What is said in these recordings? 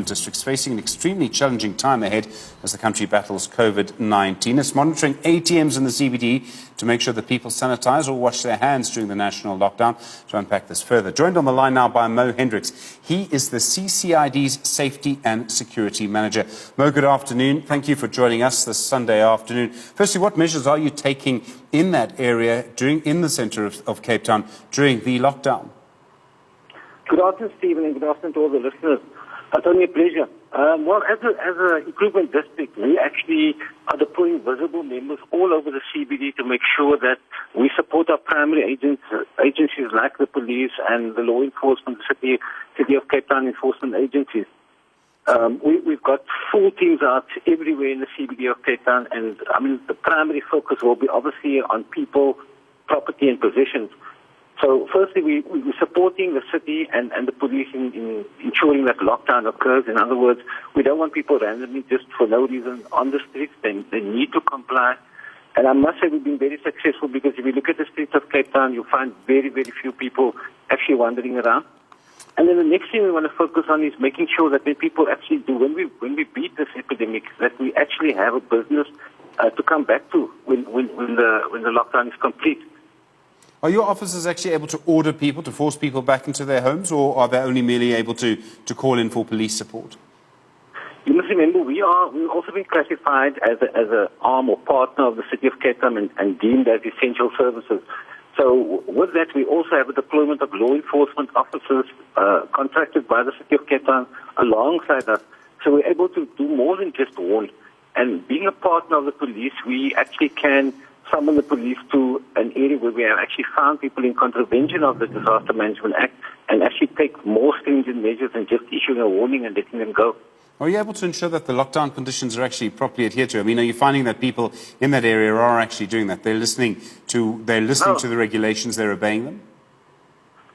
districts facing an extremely challenging time ahead as the country battles COVID-19. It's monitoring ATMs in the CBD to make sure that people sanitize or wash their hands during the national lockdown. To unpack this further, joined on the line now by Mo Hendricks. He is the CCID's Safety and Security Manager. Mo, good afternoon. Thank you for joining us this Sunday afternoon. Firstly, what measures are you taking in that area in the centre of Cape Town during the lockdown? Good afternoon, Stephen, and good afternoon to all the listeners. It's only a pleasure. Well, as an improvement district, we actually are deploying visible members all over the CBD to make sure that we support our primary agencies like the police and the law enforcement, the City of Cape Town enforcement agencies. We've got full teams out everywhere in the CBD of Cape Town, and the primary focus will be obviously on people, property, and possessions. So firstly, we're supporting the city and the police in ensuring that lockdown occurs. In other words, we don't want people randomly just for no reason on the streets. They need to comply. And I must say we've been very successful because if you look at the streets of Cape Town, you'll find very, very few people actually wandering around. And then the next thing we want to focus on is making sure that when people actually do, when we beat this epidemic, that we actually have a business to come back to when the lockdown is complete. Are your officers actually able to order people, to force people back into their homes, or are they only merely able to call in for police support? You must remember, we've also been classified as an arm or partner of the City of Cape Town and deemed as essential services. So with that, we also have a deployment of law enforcement officers contracted by the City of Cape Town alongside us. So we're able to do more than just warn. And being a partner of the police, we actually can summon the police to an area where we have actually found people in contravention of the Disaster Management Act and actually take more stringent measures than just issuing a warning and letting them go. Are you able to ensure that the lockdown conditions are actually properly adhered to? I mean, are you finding that people in that area are actually doing that? They're listening to the regulations, they're obeying them?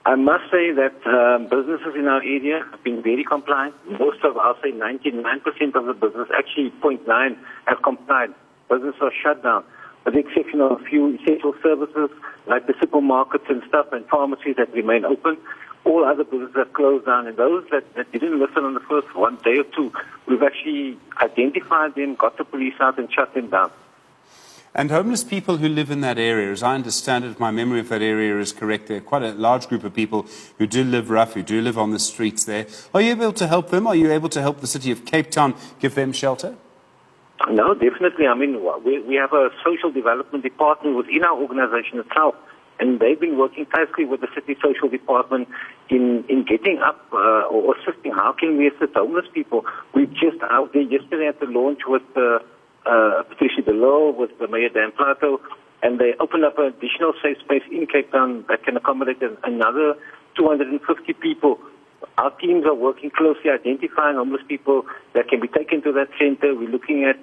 I must say that businesses in our area have been very compliant. Most of, I'll say 99% of the business, actually 0.9, have complied. Businesses are shut down, with the exception of a few essential services like the supermarkets and stuff and pharmacies that remain open. All other businesses have closed down, and those that didn't listen on the first one day or two, we've actually identified them, got the police out and shut them down. And homeless people who live in that area, as I understand it, if my memory of that area is correct, there are quite a large group of people who do live rough, who do live on the streets there. Are you able to help them? Are you able to help the City of Cape Town give them shelter? No, definitely. I mean, we have a social development department within our organization itself, and they've been working closely with the city social department in getting up or assisting. How can we assist homeless people? We're just out there yesterday at the launch with Patricia DeLo, with the Mayor Dan Plato, and they opened up an additional safe space in Cape Town that can accommodate another 250 people. Our teams are working closely, identifying homeless people that can be taken to that center. We're looking at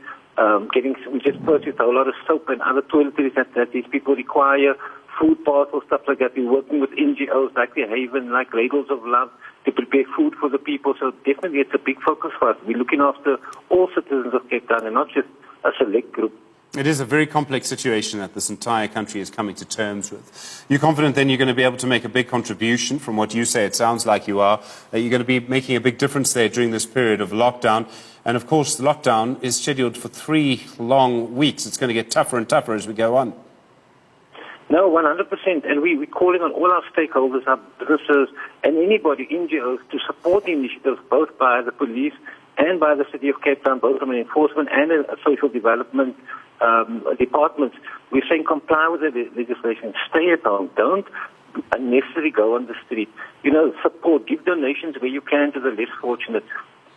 we just purchased a whole lot of soap and other toiletries that these people require, food parcels, stuff like that. We're working with NGOs like The Haven, like Ladles of Love, to prepare food for the people. So definitely it's a big focus for us. We're looking after all citizens of Cape Town and not just a select group. It is a very complex situation that this entire country is coming to terms with. You're confident then you're going to be able to make a big contribution from what you say? It sounds like you are. You're going to be making a big difference there during this period of lockdown. And of course, the lockdown is scheduled for 3 long weeks. It's going to get tougher and tougher as we go on. No, 100%. And we're calling on all our stakeholders, our businesses, and anybody, NGOs, to support the initiatives both by the police and by the City of Cape Town, both from an enforcement and a social development departments. We're saying comply with the legislation, stay at home, don't unnecessarily go on the street. Support, give donations where you can to the less fortunate.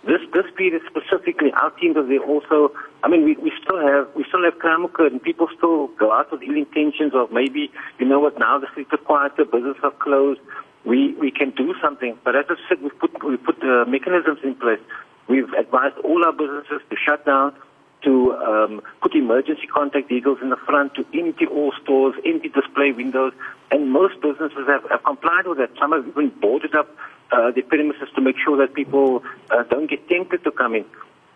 This period specifically, our teams are there also. I mean, we still have crime occurred, and people still go out with ill intentions of maybe, now the streets are quieter, businesses are closed. We can do something, but as I said, we put mechanisms in place. We've advised all our businesses to shut down, to put emergency contact vehicles in the front, to empty all stores, empty display windows, and most businesses have complied with that. Some have even boarded up the premises to make sure that people don't get tempted to come in.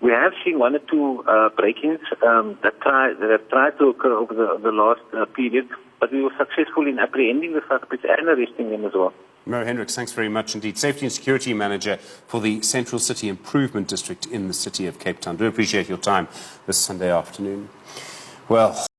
We have seen 1 or 2 break-ins that have tried to occur over the last period, but we were successful in apprehending the suspects and arresting them as well. Mo Hendricks, thanks very much indeed. Safety and Security Manager for the Central City Improvement District in the city of Cape Town. Do appreciate your time this Sunday afternoon. Well.